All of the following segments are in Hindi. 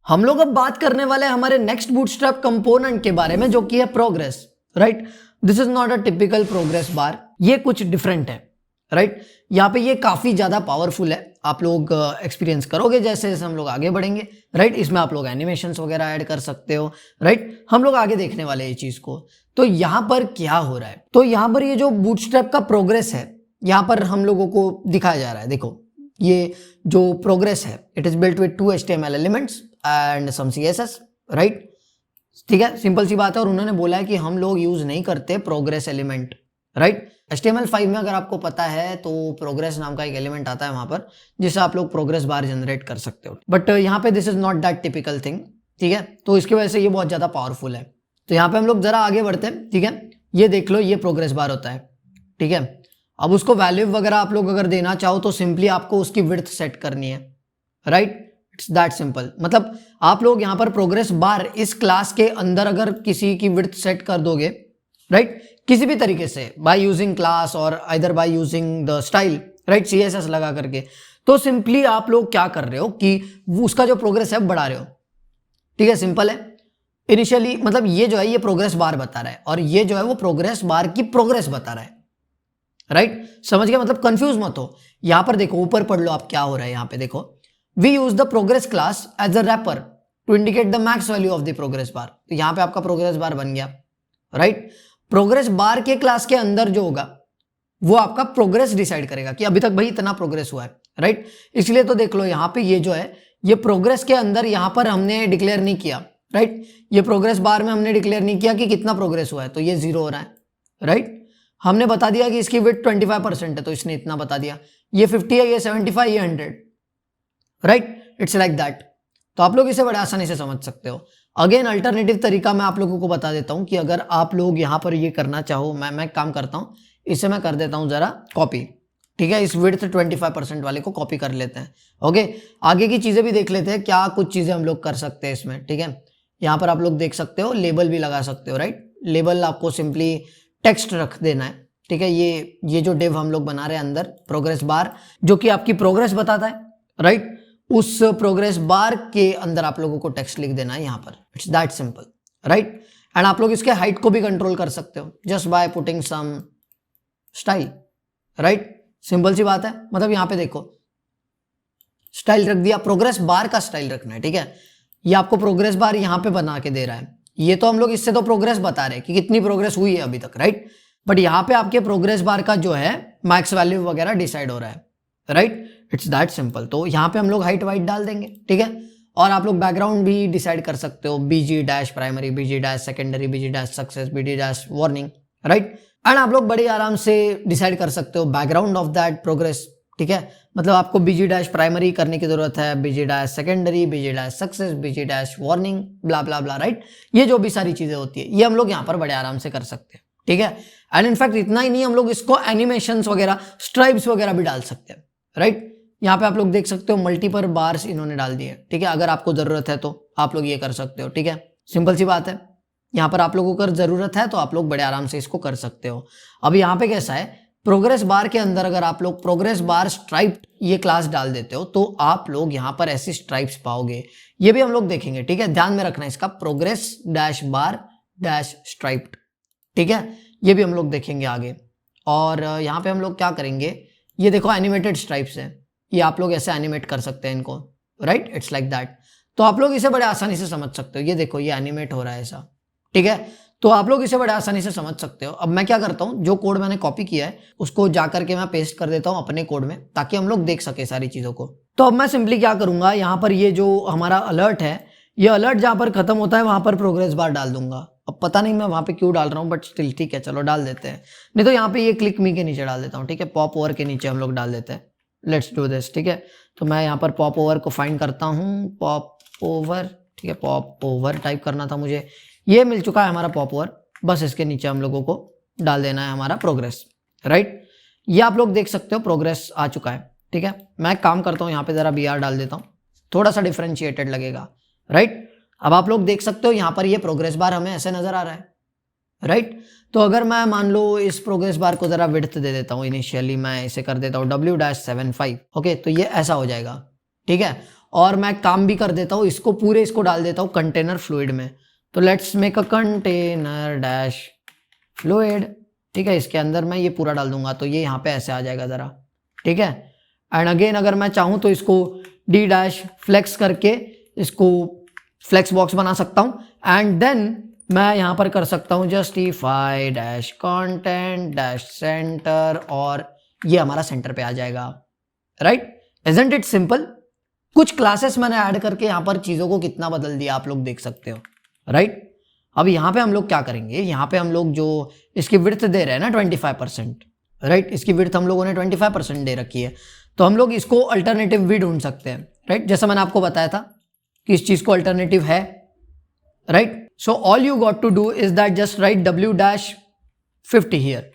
हम लोग अब बात करने वाले हैं हमारे नेक्स्ट बूटस्ट्रैप कंपोनेंट के बारे में, जो कि है progress, right. This is not a typical progress bar, ये कुछ डिफरेंट है, राइट। यहाँ पे ये काफी ज्यादा पावरफुल है, आप लोग एक्सपीरियंस करोगे जैसे जैसे हम लोग आगे बढ़ेंगे, राइट। इसमें आप लोग एनिमेशंस वगैरह ऐड कर सकते हो, राइट। हम लोग आगे देखने वाले हैं ये चीज को। तो यहाँ पर क्या हो रहा है, तो यहाँ पर ये जो बूटस्ट्रैप का प्रोग्रेस है यहाँ पर हम लोगों को दिखाया जा रहा है। देखो ये जो प्रोग्रेस है, it is built with 2 HTML elements and some CSS, right. ठीक है, सिंपल सी बात है। और उन्होंने बोला है कि हम लोग यूज नहीं करते प्रोग्रेस एलिमेंट, राइट। HTML5 में अगर आपको पता है तो प्रोग्रेस नाम का एक एलिमेंट आता है वहां पर, जिससे आप लोग प्रोग्रेस बार जनरेट कर सकते हो। बट यहाँ पे this is not that typical thing, ठीक है। तो इसकी वजह से ये बहुत ज्यादा पावरफुल है। तो यहाँ पे हम लोग जरा आगे बढ़ते हैं, ठीक है। ये देख लो, ये प्रोग्रेस बार होता है, ठीक है। अब उसको वैल्यू वगैरह आप लोग अगर देना चाहो तो सिंपली आपको उसकी विड्थ सेट करनी है, राइट। It's that simple. मतलब आप लोग यहाँ पर प्रोग्रेस बार इस क्लास के अंदर अगर किसी की विड्थ सेट कर दोगे, राइट, किसी भी तरीके से बाय यूजिंग क्लास और either by using the style, right, CSS लगा करके, तो सिंपली आप लोग क्या कर रहे हो कि उसका जो प्रोग्रेस है बढ़ा रहे हो, ठीक है। सिंपल है। इनिशियली मतलब ये जो है ये प्रोग्रेस बार बता रहा है और ये जो है वो प्रोग्रेस बार की प्रोग्रेस बता रहा है, राइट। समझ गया, मतलब कंफ्यूज मत हो। यहां पर देखो, ऊपर पढ़ लो आप क्या हो रहा है। यहां पे देखो, we use the progress class as a wrapper to indicate the max value of the progress bar. तो यहां पे आपका प्रोग्रेस बार बन गया, राइट। प्रोग्रेस बार के क्लास के अंदर जो होगा वो आपका प्रोग्रेस डिसाइड करेगा कि अभी तक भाई इतना प्रोग्रेस हुआ है, राइट। इसलिए तो देख लो यहाँ पे ये जो है ये प्रोग्रेस के अंदर यहाँ पर हमने डिक्लेयर नहीं किया, राइट। ये प्रोग्रेस बार में हमने डिक्लेयर नहीं किया कि कितना प्रोग्रेस हुआ है, तो ये 0 हो रहा है, राइट। हमने बता दिया कि इसकी विड्थ 25% है तो इसने इतना बता दिया। ये 50 है, ये 75, ये 100, राइट। It's like that. तो आप लोग इसे बड़े आसानी से समझ सकते हो। अगेन अल्टरनेटिव तरीका मैं आप लोगों को बता देता हूं कि अगर आप लोग यहां पर ये करना चाहो, मैं काम करता हूं, इसे मैं कर देता हूं जरा कॉपी, ठीक है। इस विड्थ 25% वाले को कॉपी कर लेते हैं, ओके। आगे की चीजें भी देख लेते हैं, क्या कुछ चीजें हम लोग कर सकते हैं इसमें, ठीक है। यहां पर आप लोग देख सकते हो, लेबल भी लगा सकते हो, राइट। लेबल आपको सिंपली टेक्स्ट रख देना है, ठीक है। ये जो डिव हम लोग बना रहे हैं अंदर प्रोग्रेस बार, जो कि आपकी प्रोग्रेस बताता है, राइट। उस प्रोग्रेस बार के अंदर आप लोगों को टेक्स्ट लिख देना है यहां पर। It's that simple, right. And आप लोग इसके हाइट को भी कंट्रोल कर सकते हो just by putting some style, right. Simple सी बात है। मतलब यहां पे देखो, स्टाइल रख दिया, प्रोग्रेस बार का स्टाइल रखना है, ठीक है। ये आपको प्रोग्रेस बार यहां पे बना के दे रहा है। ये तो हम लोग इससे तो प्रोग्रेस बता रहे हैं कि कितनी प्रोग्रेस हुई है अभी तक, राइट। बट यहां पे आपके प्रोग्रेस बार का जो है मैक्स वैल्यू वगैरह डिसाइड हो रहा है, राइट। It's that simple. तो यहाँ पे हम लोग हाइट वाइट डाल देंगे, ठीक है। और आप लोग बैकग्राउंड भी डिसाइड कर सकते हो, BG dash primary, BG dash secondary, BG dash success, BG dash warning, right. And आप लोग बड़े आराम से डिसाइड कर सकते हो बैकग्राउंड ऑफ दैट प्रोग्रेस, ठीक है। मतलब आपको BG डैश प्राइमरी करने की जरूरत है, BG dash secondary, BG dash success, BG dash warning, blah blah blah, right. ये जो भी सारी चीजें होती है ये हम लोग यहाँ पर बड़े आराम से कर सकते हैं, ठीक है। एंड इनफैक्ट इतना ही नहीं, हम लोग इसको एनिमेशंस वगैरह, स्ट्राइप्स वगैरह भी डाल सकते हैं, राइट। यहाँ पे आप लोग देख सकते हो मल्टीपल बार्स इन्होंने डाल दिए, ठीक है। अगर आपको जरूरत है तो आप लोग ये कर सकते हो, ठीक है। सिंपल सी बात है। यहाँ पर आप लोगों को अगर जरूरत है तो आप लोग बड़े आराम से इसको कर सकते हो। अब यहाँ पे कैसा है, प्रोग्रेस बार के अंदर अगर आप लोग प्रोग्रेस बार स्ट्राइप्ड ये क्लास डाल देते हो तो आप लोग यहाँ पर ऐसी स्ट्राइप्स पाओगे। ये भी हम लोग देखेंगे, ठीक है। ध्यान में रखना इसका, प्रोग्रेस डैश बार डैश स्ट्राइप्ड, ठीक है। ये भी हम लोग देखेंगे आगे। और यहाँ पे हम लोग क्या करेंगे, ये देखो एनिमेटेड स्ट्राइप्स है, ये आप लोग ऐसे एनिमेट कर सकते हैं इनको, राइट। It's like that. तो आप लोग इसे बड़े आसानी से समझ सकते हो। ये देखो ये एनिमेट हो रहा है ऐसा, ठीक है। तो आप लोग इसे बड़े आसानी से समझ सकते हो। अब मैं क्या करता हूँ, जो कोड मैंने कॉपी किया है उसको जाकर के मैं पेस्ट कर देता हूँ अपने कोड में, ताकि हम लोग देख सके सारी चीजों को। तो अब मैं सिंपली क्या करूंगा, यहाँ पर ये जो हमारा अलर्ट है, ये अलर्ट जहां पर खत्म होता है वहां पर प्रोग्रेस बार डाल दूंगा। अब पता नहीं मैं वहां पे क्यों डाल रहा हूँ, बट स्टिल ठीक है, चलो डाल देते हैं। नहीं तो यहाँ पे ये क्लिक मी के नीचे डाल देता हूँ, ठीक है। पॉप ओवर के नीचे हम लोग डाल देते हैं। लेट्स डू दिस, ठीक है। तो मैं यहाँ पर पॉप ओवर को फाइंड करता हूँ, पॉप ओवर, ठीक है। पॉप ओवर टाइप करना था मुझे, ये मिल चुका है हमारा पॉप ओवर। बस इसके नीचे हम लोगों को डाल देना है हमारा प्रोग्रेस, राइट। ये आप लोग देख सकते हो प्रोग्रेस आ चुका है, ठीक है। मैं काम करता हूँ यहाँ पे जरा BR डाल देता हूँ, थोड़ा सा डिफरेंशिएटेड लगेगा, राइट। अब आप लोग देख सकते हो यहाँ पर ये प्रोग्रेस बार हमें ऐसे नजर आ रहा है, राइट। तो अगर मैं मान लो इस प्रोग्रेस बार को जरा विड्थ दे देता हूँ, इनिशियली मैं इसे कर देता हूँ W-75, ओके। तो ये ऐसा हो जाएगा, ठीक है। और मैं काम भी कर देता हूँ, इसको पूरे इसको डाल देता हूँ कंटेनर फ्लूइड में। तो let's make a container dash fluid, ठीक है। इसके अंदर मैं ये पूरा डाल दूंगा, तो ये यहाँ पे ऐसे आ जाएगा ज़रा, ठीक है। एंड अगेन अगर मैं चाहूँ तो इसको डी डैश फ्लेक्स करके इसको फ्लेक्स बॉक्स बना सकता हूँ। एंड देन मैं यहाँ पर कर सकता हूँ justify dash content dash centre, और ये हमारा सेंटर पे आ जाएगा, राइट। Isn't it simple. कुछ क्लासेस मैंने ऐड करके यहाँ पर चीज़ों को कितना बदल दिया आप लोग देख सकते हो, राइट। अब यहाँ पे हम लोग क्या करेंगे, यहाँ पे हम लोग जो इसकी विड्थ दे रहे हैं ना 25%, राइट। इसकी विड्थ हम लोगों ने 25% दे रखी है, तो हम लोग इसको अल्टरनेटिव भी ढूंढ सकते हैं, राइट। जैसा मैंने आपको बताया था कि इस चीज़ को अल्टरनेटिव है, right. So all you got to do is that just write W-50 here,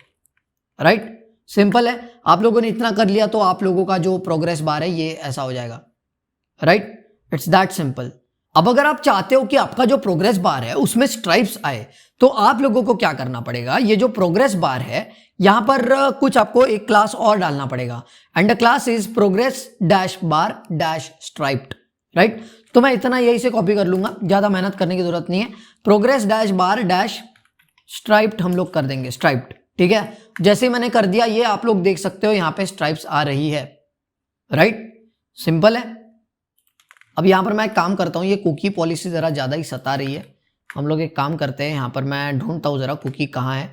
right. Simple है। आप लोगों ने इतना कर लिया तो आप लोगों का जो प्रोग्रेस बार है ये ऐसा हो जाएगा, राइट। It's that simple. अब अगर आप चाहते हो कि आपका जो प्रोग्रेस बार है उसमें स्ट्राइप्स आए, तो आप लोगों को क्या करना पड़ेगा, ये जो प्रोग्रेस बार है यहां पर कुछ आपको एक क्लास और डालना पड़ेगा, and the class is progress dash bar dash striped, right. तो मैं इतना यही से कॉपी कर लूंगा, ज्यादा मेहनत करने की जरूरत नहीं है। प्रोग्रेस डैश बार डैश स्ट्राइप्ड हम लोग कर देंगे, स्ट्राइप्ड, ठीक है। जैसे मैंने कर दिया, ये आप लोग देख सकते हो यहां पे स्ट्राइप्स आ रही है, राइट। सिंपल है। अब यहां पर मैं एक काम करता हूं, ये कुकी पॉलिसी जरा ज्यादा ही सता रही है। हम लोग एक काम करते हैं, यहां पर मैं ढूंढता हूं जरा कुकी कहाँ है,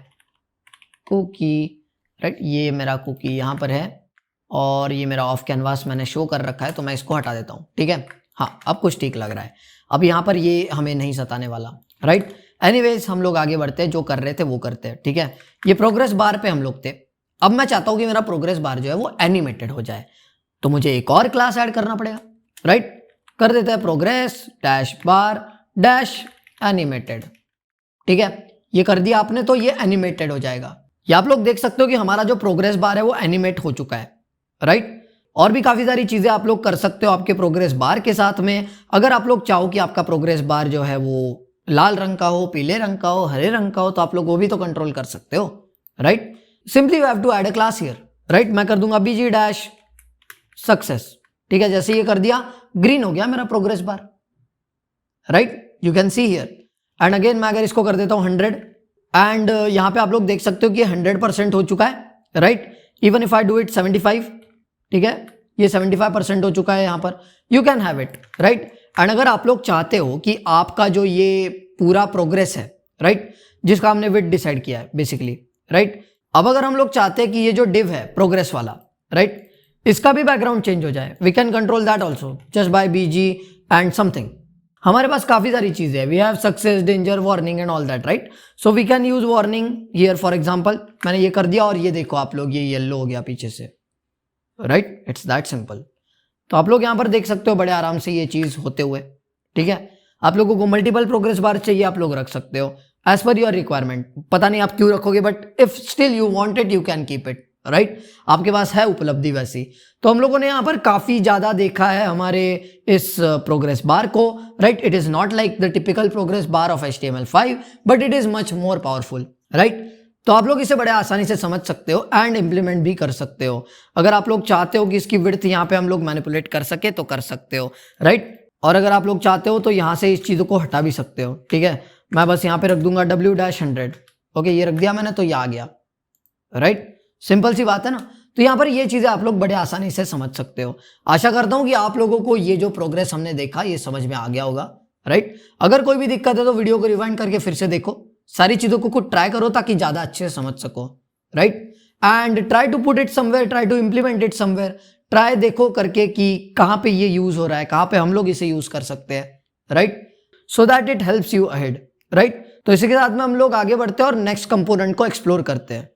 कुकी, राइट। ये मेरा कुकी यहां पर है, और ये मेरा ऑफ कैनवास मैंने शो कर रखा है, तो मैं इसको हटा देता हूं, ठीक है। हाँ, अब कुछ ठीक लग रहा है। अब यहाँ पर ये हमें नहीं सताने वाला, राइट। एनीवेज हम लोग आगे बढ़ते हैं, जो कर रहे थे वो करते हैं, ठीक है। ये प्रोग्रेस बार पे हम लोग थे। अब मैं चाहता हूं कि मेरा प्रोग्रेस बार जो है वो एनिमेटेड हो जाए, तो मुझे एक और क्लास ऐड करना पड़ेगा, राइट। कर देते हैं प्रोग्रेस डैश बार डैश एनिमेटेड, ठीक है। ये कर दिया आपने तो ये एनिमेटेड हो जाएगा। ये आप लोग देख सकते हो कि हमारा जो प्रोग्रेस बार है वो एनिमेट हो चुका है, राइट। और भी काफी सारी चीजें आप लोग कर सकते हो आपके प्रोग्रेस बार के साथ में। अगर आप लोग चाहो कि आपका प्रोग्रेस बार जो है वो लाल रंग का हो, पीले रंग का हो, हरे रंग का हो, तो आप लोग वो भी तो कंट्रोल कर सकते हो, right. Simply you have to add a class here, right. मैं कर दूंगा BG डैश सक्सेस, ठीक है। जैसे ये कर दिया, ग्रीन हो गया मेरा progress bar, right. You can see here. And again मैं अगर इसको कर देता हूं 100, एंड यहां पे आप लोग देख सकते हो कि 100% हो चुका है, right. Even if I do it 75, ठीक है, ये 75% हो चुका है यहां पर। You can have it, right. And अगर आप लोग चाहते हो कि आपका जो ये पूरा प्रोग्रेस है, राइट, जिसका हमने विड्थ डिसाइड किया है बेसिकली, राइट। अब अगर हम लोग चाहते हैं कि ये जो डिव है प्रोग्रेस वाला, राइट, इसका भी बैकग्राउंड चेंज हो जाए, we can control that also just by BG and something. हमारे पास काफी सारी चीजें हैं, we have success, danger, warning and all that, right. So we can use warning here for example. मैंने ये कर दिया और ये देखो आप लोग, ये येलो हो गया पीछे से, राइट। It's that simple. तो आप लोग यहां पर देख सकते हो बड़े आराम से ये चीज होते हुए, ठीक है। आप लोगों को मल्टीपल प्रोग्रेस बार चाहिए, आप लोग रख सकते हो एज पर योर रिक्वायरमेंट। पता नहीं आप क्यों रखोगे, but if still you want it you can keep it, right. आपके पास है उपलब्धि वैसी। तो हम लोगों ने यहाँ पर काफी ज्यादा देखा है हमारे इस प्रोग्रेस बार को, right. It is not like the typical progress bar of HTML5, but it is much more powerful, right. तो आप लोग इसे बड़े आसानी से समझ सकते हो एंड इंप्लीमेंट भी कर सकते हो। अगर आप लोग चाहते हो कि इसकी विड्थ यहाँ पे हम लोग मैनिपुलेट कर सके तो कर सकते हो, राइट। और अगर आप लोग चाहते हो तो यहाँ से इस चीजों को हटा भी सकते हो, ठीक है। मैं बस यहाँ पे रख दूंगा W-100, ओके, ये रख दिया मैंने तो ये आ गया, राइट। सिंपल सी बात है ना। तो यहाँ पर ये चीजें आप लोग बड़े आसानी से समझ सकते हो। आशा करता हूँ कि आप लोगों को ये जो प्रोग्रेस हमने देखा ये समझ में आ गया होगा, राइट। अगर कोई भी दिक्कत है तो वीडियो को रिवाइंड करके फिर से देखो, सारी चीजों को खुद ट्राई करो ताकि ज्यादा अच्छे से समझ सको, right. And try to put it somewhere, try to implement it somewhere. Try देखो करके कि कहाँ पे ये यूज हो रहा है, कहाँ पे हम लोग इसे यूज कर सकते हैं, right, so that it helps you ahead, right. तो इसी के साथ में हम लोग आगे बढ़ते हैं और नेक्स्ट कंपोनेंट को एक्सप्लोर करते हैं।